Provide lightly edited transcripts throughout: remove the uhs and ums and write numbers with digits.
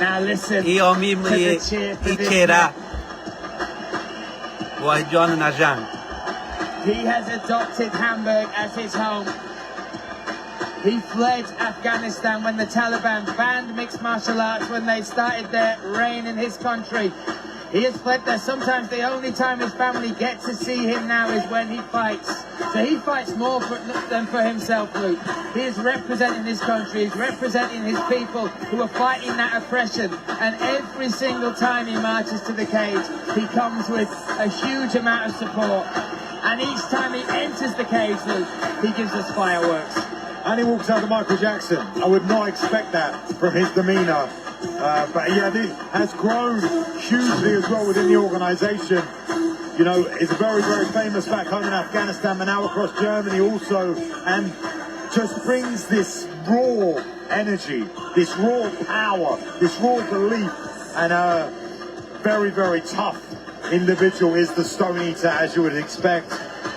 Now listen to ایامی the cheer for this چهره man. واحد جان نژند. He has adopted Hamburg as his home. He fled Afghanistan when the Taliban banned mixed martial arts when they started their reign in his country. He has fled there. Sometimes the only time his family get to see him now is when he fights. So he fights more than for himself, Luke. He is representing his country, he's representing his people who are fighting that oppression. And every single time he marches to the cage, he comes with a huge amount of support. And each time he enters the cage, Luke, he gives us fireworks. And he walks out to Michael Jackson. I would not expect that from his demeanour. But yeah, this has grown hugely as well within the organisation. You know, he's very, very famous back home in Afghanistan, but now across Germany also. And just brings this raw energy, this raw power, this raw belief. And a very, very tough individual is the Stone Eater, as you would expect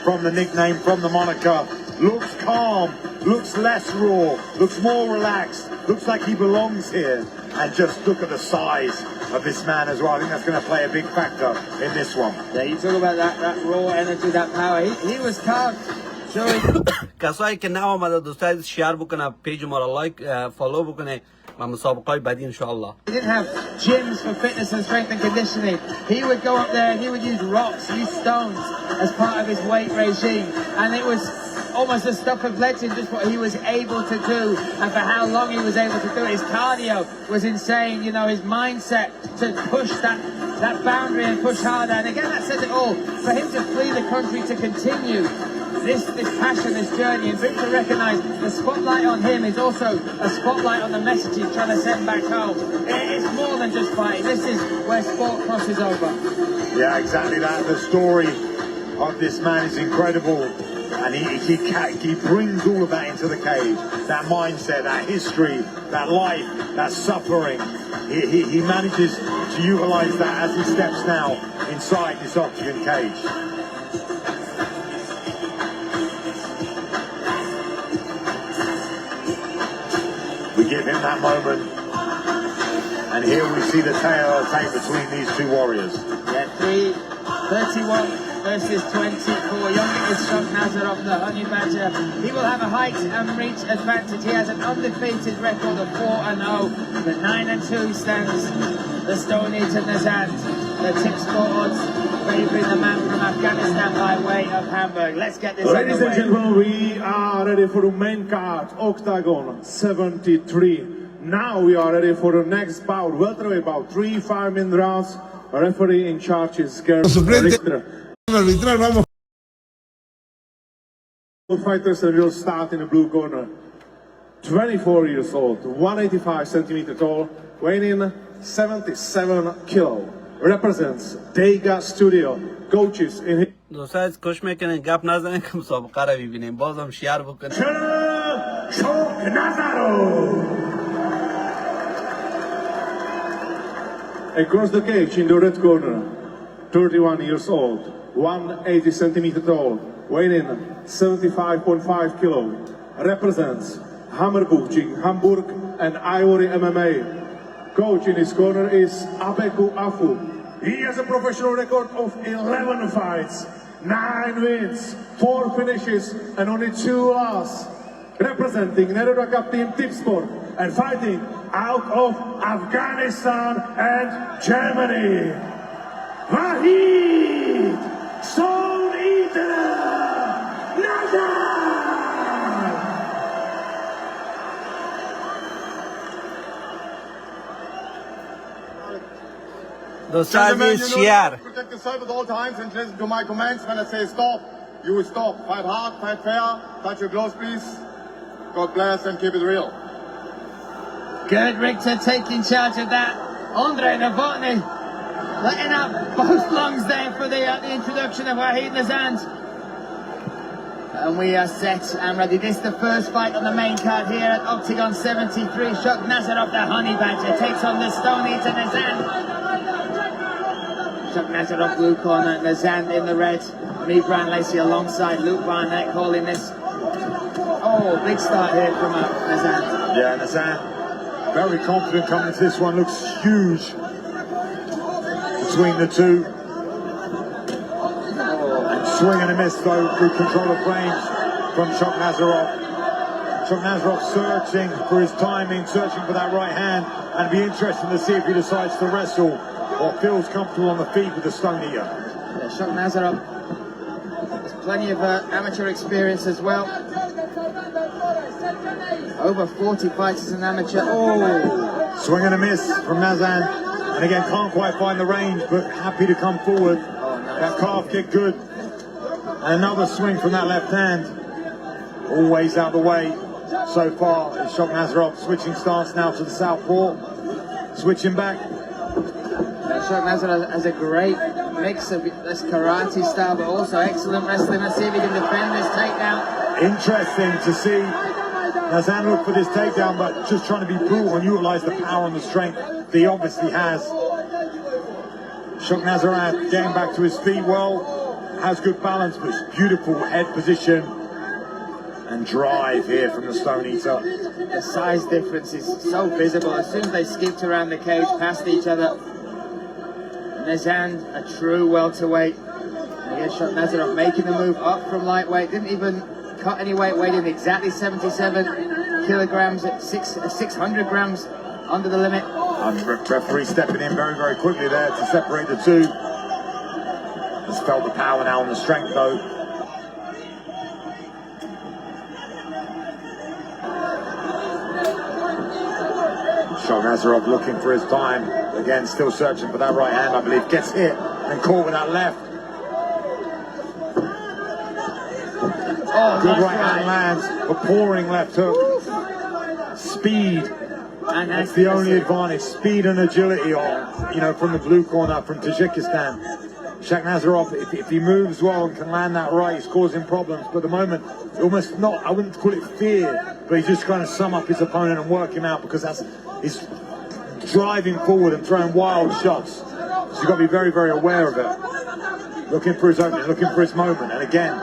from the nickname, from the moniker. Looks calm, looks less raw, looks more relaxed, looks like he belongs here. And just look at the size of this man as well. I think that's going to play a big factor in this one. Yeah, you talk about that raw energy, that power. He was carved. کسایی که نآمده دوستان شیر بکنه، پیج ما را لایک فالو بکنه و مسابقه های بعدی انشاءالله. He didn't have gyms for fitness and strength and conditioning. He would go up there and he would use rocks, use stones as part of his weight regime. And it was almost the stuff of legend, just what he was able to do and for how long he was able to do it. His cardio was insane, you know, his mindset to push that boundary and push harder. And again, that says it all. For him to flee the country to continue this passion, this journey, and to recognise the spotlight on him is also a spotlight on the message he's trying to send back home. It's more than just fighting. This is where sport crosses over. Yeah, exactly that. The story of this man is incredible. And he brings all of that into the cage. That mindset, that history, that life, that suffering. He manages to utilise that as he steps now inside this octagon cage. We give him that moment. And here we see the tape between these two warriors. Yeah, 31 versus 24. Youngest from Nظروف, the Honey Badger. He will have a height and reach advantage. He has an undefeated record of 4-0, but 9-2 stands the Stone Eater Nژend. The tip sports favouring the man from Afghanistan by way of Hamburg. Let's get this Ladies and gentlemen, we are ready for the main card, Octagon 73. Now we are ready for the next bout, welterweight bout, 3 5-minute rounds. Referee in charge is Gerd Richter. Fighters, and will start in the blue corner. 24 years old, 185 centimeters tall, weighing in 77 kilo. Represents Dega Studio. Coaches in his... دوستان از کش میکنین گپ نزنین که مسابقه را ببینیم. بازم شیر بکنین. Across the cage in the red corner, 31 years old, 180 centimeters tall, weighing in 75.5 kilo, represents Hammerbuching, Hamburg and Ivory MMA. Coach in his corner is Abeku Afu. He has a professional record of 11 fights, 9 wins, 4 finishes and only 2 losses. Representing Nederland Cup Team Tipsport and fighting out of Afghanistan and Germany. Wahed Stone Eater Nژend. دوستان عزیز شیر. Protect yourself at all times and listen to my commands. When I say stop, you stop. Fight hard, fight fair. Touch your gloves, please. God bless and keep it real. Gerd Richter taking charge of that. Andre Novotny letting out both lungs there for the introduction of Wahed Nژend. And we are set and ready. This is the first fight on the main card here at Octagon 73. Shock Nظروf, the Honey Badger, takes on the Stone Eater Nژend. Shock Nظروf, blue corner, Nژend in the red. Me, Brian Lacey alongside Luke Barnett calling this. Oh, big start here from Nژend. Yeah, Nژend very confident coming into this one. Looks huge between the two. And swing and a miss though through control of range from Nazarov. Nazarov searching for his timing, searching for that right hand, and it'd be interesting to see if he decides to wrestle or feels comfortable on the feet with the stone eater. Yeah, Nazarov has plenty of amateur experience as well. Over 40 fights as an amateur. Oh! Swing and a miss from Nizand, and again can't quite find the range, but happy to come forward. Oh, nice. That calf kick good, and another swing from that left hand. Always out of the way. So far, Nazarov switching stance now to the southpaw, switching back. Nazarov has a great mix of this karate style, but also excellent wrestling. Let's see if he can defend this takedown. Interesting to see Nazan look for this takedown, but just trying to be brutal and utilize the power and the strength that he obviously has. Nazarov getting back to his feet well, has good balance, but it's beautiful head position and drive here from the Stone Eater. The size difference is so visible. As soon as they skipped around the cage past each other, Nizand, a true welterweight. Again, Nazarov making the move up from lightweight. Didn't even cut any weight, weighed in exactly 77 kilograms at 600 grams under the limit. And referee stepping in very, very quickly there to separate the two. Has felt the power now and the strength though. Nazarov looking for his time. Again, still searching for that right hand, I believe. Gets hit and caught with that left. Oh, good right hand lands. A pouring left hook. Speed. And that's the only advantage. Speed and agility on, from the blue corner from Tajikistan. Nazarov, if he moves well and can land that right, he's causing problems. But at the moment, almost not, I wouldn't call it fear, but he's just trying to sum up his opponent and work him out, because he's driving forward and throwing wild shots. So you've got to be very, very aware of it. Looking for his opening, looking for his moment. And again,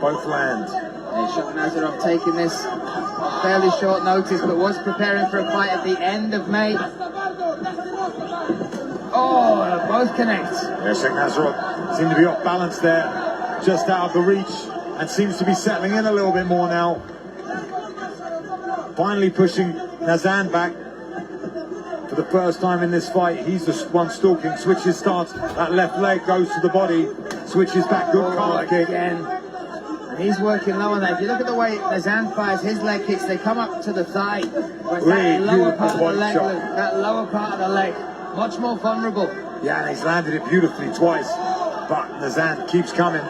both land. Nazarov taking this fairly short notice, but was preparing for a fight at the end of May. Oh, both connect. Yeah, Nazarov seemed to be off balance there, just out of the reach, and seems to be settling in a little bit more now. Finally pushing Nazan back for the first time in this fight. He's the one stalking, switches stance, that left leg goes to the body, switches back, good calf kick. Again. And he's working low on that. If you look at the way Nazan fires his leg kicks, they come up to the thigh. That lower part of the leg, that lower part of the leg, much more vulnerable. Yeah, and he's landed it beautifully twice, but Nazan keeps coming.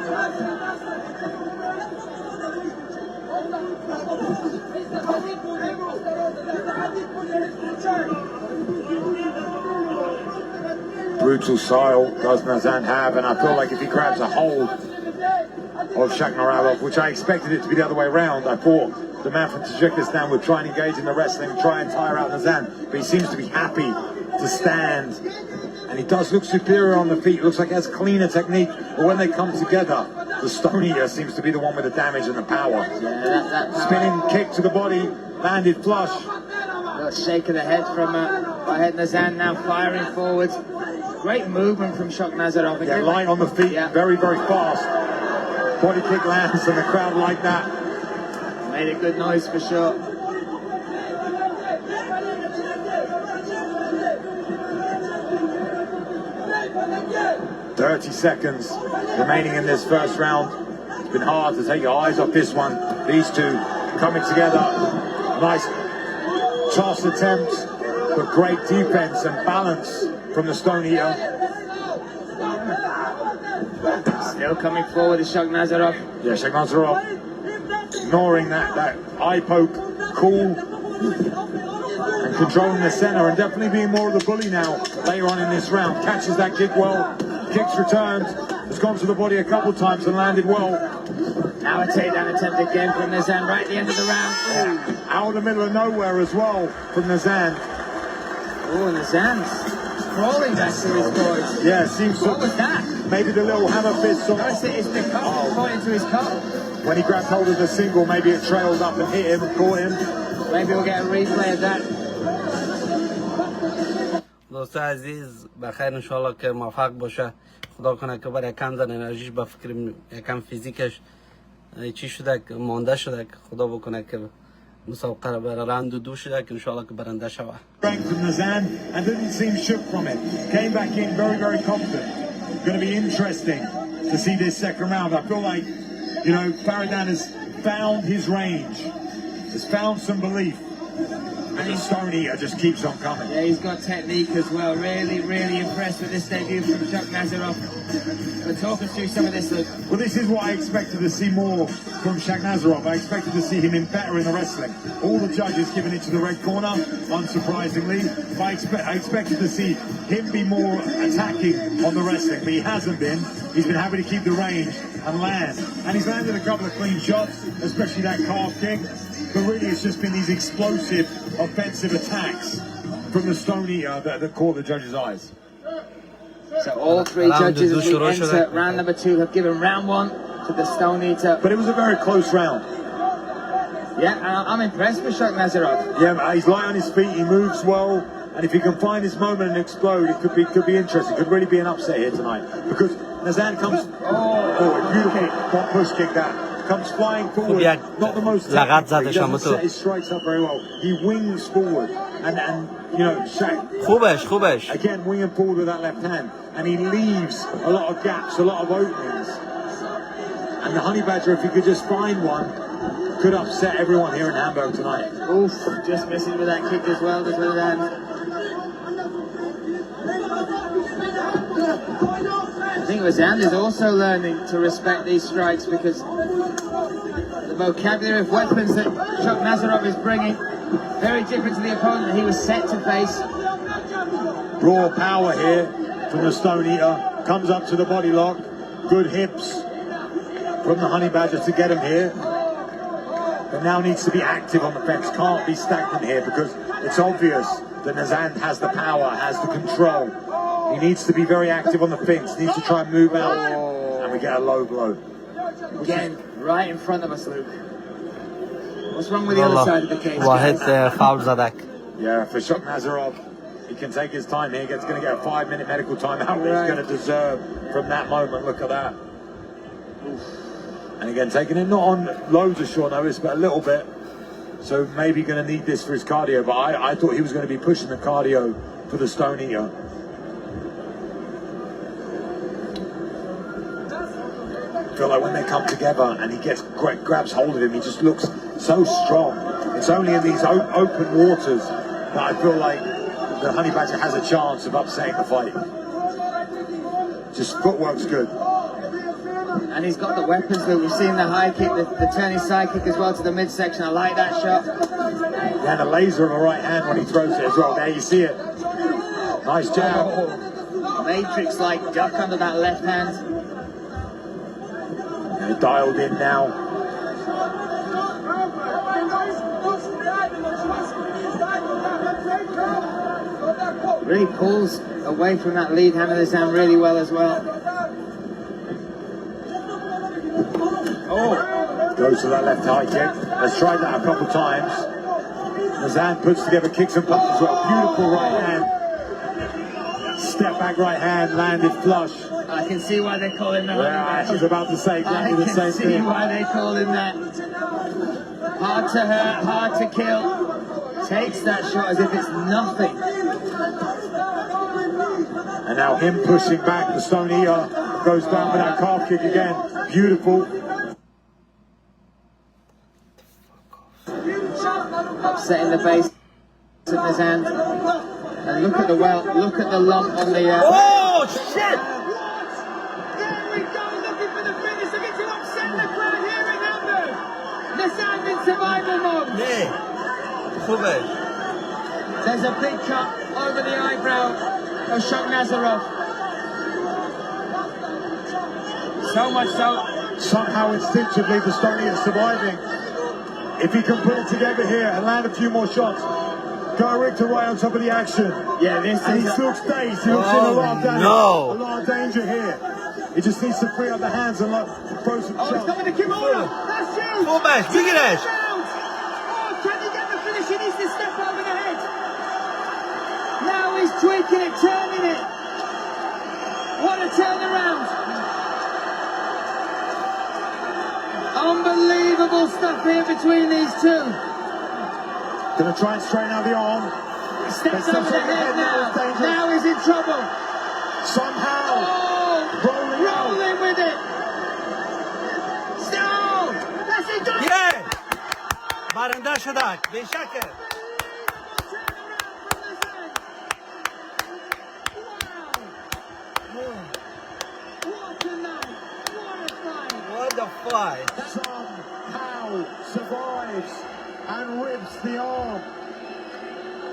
Brutal style does Nazan have, and I feel like if he grabs a hold of Shakhnarazov, which I expected it to be the other way around, I thought the man from Tajikistan would try and engage in the wrestling, try and tire out Nazan, but he seems to be happy to stand, and he does look superior on the feet. Looks like he has cleaner technique, but when they come together, the Stone Eater seems to be the one with the damage and the power. Yeah, that power. Spinning kick to the body, landed flush. A little shake of the head from Wahed Nazan, now firing forward. Great movement from Nazarov. Yeah, light on the feet, very, very fast. Body kick lands and the crowd like that. Made a good noise for sure. "30 seconds remaining in this first round. It's been hard to take your eyes off this one. These two coming together. Nice toss attempt, but great defense and balance from the Stone Eater. Still coming forward is Nazarov. Yeah, Nazarov ignoring that eye poke, cool, and controlling the center, and definitely being more of the bully now later on in this round. Catches that kick well, kicks returned, has gone to the body a couple times and landed well. Now a takedown attempt again from Nazan right at the end of the round. Out of the middle of nowhere as well from Nazan. Oh, Nazan's crawling back to his boys. Yeah, seems to. What was that? Maybe the little hammer fist on. It's the cup, pointing to his cup. When he grabbed hold of the single, maybe it trailed up and hit him and caught him. Maybe we'll get a replay of that. دوستای عزیز بخیر انشالله که موفق باشه. خدا کنه که برای کم زن انرژیش به فکر یکم فیزیکش چی شده که مانده شده که خدا بکنه که مسابقه برای راند دو شده که انشالله که برنده شوه. Strength from Nژند and didn't seem shook from it. Came back in very, very confident. Going to be interesting to see this second round. I feel like, you know, Faridan has found his range. Has found some belief. And his stone eater just keeps on coming. Yeah, he's got technique as well. Really, really impressed with this debut from Nظروf. But talk us through some of this, Luke. Well, this is what I expected to see more from Nظروf. I expected to see him in better in the wrestling. All the judges giving it to the red corner, unsurprisingly. I expected to see him be more attacking on the wrestling, but he hasn't been. He's been happy to keep the range and land. And he's landed a couple of clean shots, especially that calf kick. But really, it's just been these explosive, offensive attacks from the stone eater that caught the judges' eyes. So all three judges as we enter round number 2 have given round 1 to the stone eater. But it was a very close round. Yeah, and I'm impressed with Nظروf. Yeah, he's light on his feet, he moves well, and if he can find his moment and explode, it could be interesting. It could really be an upset here tonight. Because Nژند comes, a beautiful front push kick that comes flying forward. Not the most technical, he doesn't set his strikes up very well. He wings forward, and you know, خوبش again winging forward with that left hand, and he leaves a lot of gaps, a lot of openings. And the Honey Badger, if he could just find one, could upset everyone here in Hamburg tonight. Oof, just missing with that kick as well, does Nžend. I think Nžend is also learning to respect these strikes because the vocabulary of weapons that Nظروf is bringing very different to the opponent that he was set to face. Raw power here from the Stone Eater, comes up to the body lock, good hips from the Honey Badger to get him here. But now needs to be active on the fence, can't be stagnant here because it's obvious that Nžend has the power, has the control. He needs to be very active on the fence, needs to try and move out, and we get a low blow. Again, right in front of us, Luke. What's wrong with the other side of the cage? واحد فاول زدک. Yeah, for Nظروf, he can take his time here. He's going to get a 5-minute medical timeout. He's going to deserve from that moment. Look at that. And again, taking it not on loads of short notice, but a little bit. So maybe going to need this for his cardio. But I thought he was going to be pushing the cardio for the Stone Eater. I feel like when they come together and he grabs hold of him, he just looks so strong. It's only in these open waters that I feel like the Honey Badger has a chance of upsetting the fight. Just footwork's good. And he's got the weapons that we've seen, the high kick, the turning side kick as well to the midsection. I like that shot. And a laser on the right hand when he throws it as well. There you see it. Nice jab. Matrix-like duck under that left hand. They're dialed in now. Really pulls away from that lead hand of his hand really well as well. Goes to that left high kick. Has tried that a couple times. Nžend puts together kicks and punches as well. Beautiful right hand. Step back right hand, landed flush. I can see why they call him that. Yeah, I was about to say exactly the same thing. I can see why they call him that. Hard to hurt, hard to kill. Takes that shot as if it's nothing. And now him pushing back, the Stone Eater goes down with that calf kick again. Beautiful. Upsetting the base of Nžend. And look at the lump on the... Oh, shit! There we go, looking for the finish. Looking to upset the crowd here in Hamburg. Nžend in survival mode. خوبش. There's a big cut over the eyebrow of Nظروf. So much so. Somehow instinctively the Stone Eater surviving. If he can put it together here and land a few more shots, Richter right on top of the action. Yeah, this and is he looks dazed. He looks in a lot of damage. A lot of danger here. He just needs to free up the hands and throw some shots. It's coming to Kimura. That's huge. خوبش بگیرش. Oh, can he get the finish the step over the head. Now he's tweaking it, turning it. What a turnaround. Unbelievable stuff here between these two. Gonna try and straighten out the arm. He steps over the head now. Now he's in trouble. Somehow Rolling with it. Still. That's it. Done. Yeah! برنده شدک به شکل What the fight? somehow survives and rips the arm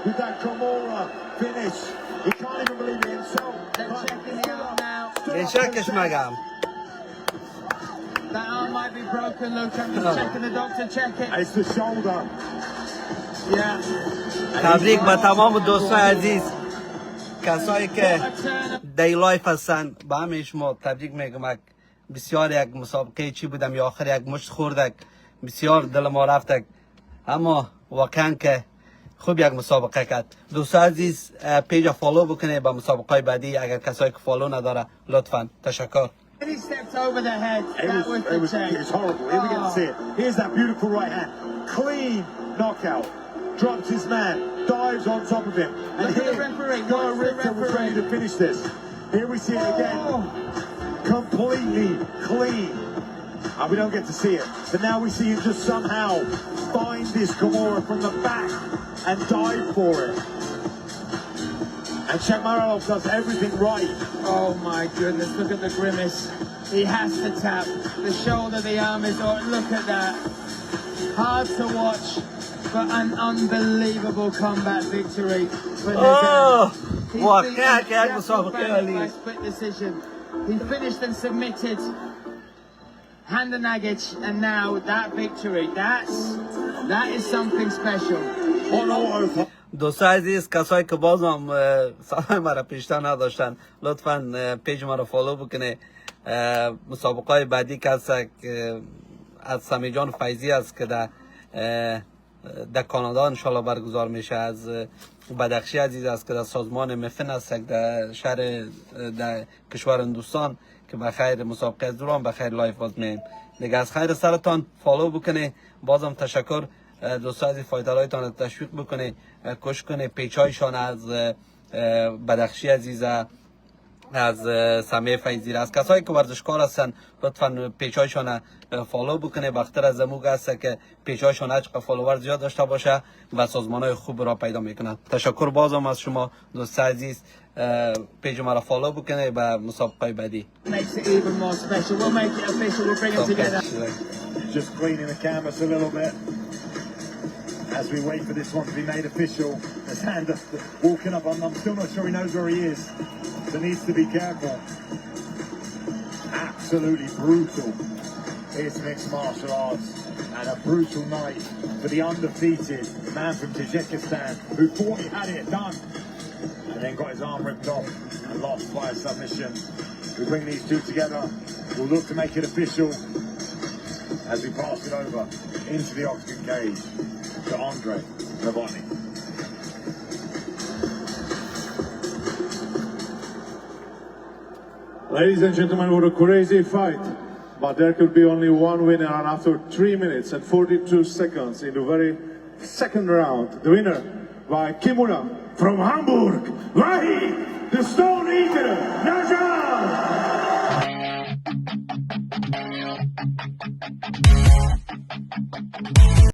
with that Kimura finish. He can't even believe it himself. They're checking the arm now. به شکش مگم That arm might be broken, Luke. I'm just checking the doctor, check it. It's the shoulder. Yeah. تبریک به تمام دوستان عزیز کسایی که دی لایف هستن به همه شما تبریک میگم بسیار یک مسابقه چی بودم یا آخر یک مشت خوردک بسیار دل ما رفتک اما واقعا که خوب یک مسابقه کرد دوستان عزیز پیج فالو بکنه با مسابقه بعدی اگر کسایی که فالو نداره لطفا تشکر He stepped over the head. That was the It was change. horrible. Here we get to see it. Here's that beautiful right hand. Clean knockout. Drops his man. Dives on top of him. And Look at the here, referee. Go Watch the Richter was referee. ready to finish this. Here we see it again. Completely clean. And we don't get to see it. But now we see him just somehow find this Kimura from the back and dive for it. And Shamarov does everything right. Oh my goodness, look at the grimace. He has to tap. The shoulder, the arm is on. Look at that. Hard to watch, but an unbelievable combat victory for Nizam. He's what beaten can I Jackson مسابقه Bennett عالی by split decision. He finished and submitted Handa Nagic, and now that victory, that is something special. دوستان عزیز کسایی که بازم صدای مرا پیشتر نداشتن لطفا پیج مرا فالو بکنه مسابقه بعدی که هست از سمیجان فیضی است که در کانادا انشالله برگزار میشه از بدخشی عزیز است که در سازمان مفن است در شهر در کشور هندوستان که بخیر مسابقه از دوران بخیر لایف باز می‌ایم دیگه از خیر سرتان فالو بکنه بازم تشکر دوستان عزیز فایترهایتان تشویق بکنه کوشش کنه پیچایشان از بدخشی عزیز از سمیه فیضی از کسایی که ورزشکار هستن لطفا پیچایشان فالو بکنه بختر از زموگ هست که پیچایشان هرچقدر فالوور زیاد داشته باشه و سازمانهای خوب را پیدا میکنن تشکر بازم از شما دوستان عزیز پیج ما را فالو بکنه و مسابقه بعدی Makes it even more special. We'll make it official. We'll bring them together. Just cleaning the canvas a little bit as we wait for this one to be made official. There's hand walking up on them. I'm still not sure he knows where he is, so needs to be careful. Absolutely brutal. It's mixed martial arts and a brutal night for the undefeated man from Tajikistan who thought he had it done and then got his arm ripped off and lost by a submission. We bring these two together. We'll look to make it official as we pass it over into the octagon cage to Andre Novotny. Ladies and gentlemen, what a crazy fight. But there could be only one winner, and after 3 minutes and 42 seconds in the very second round, the winner by Kimura from Hamburg, Wahi, the Stone Eater, Nژند.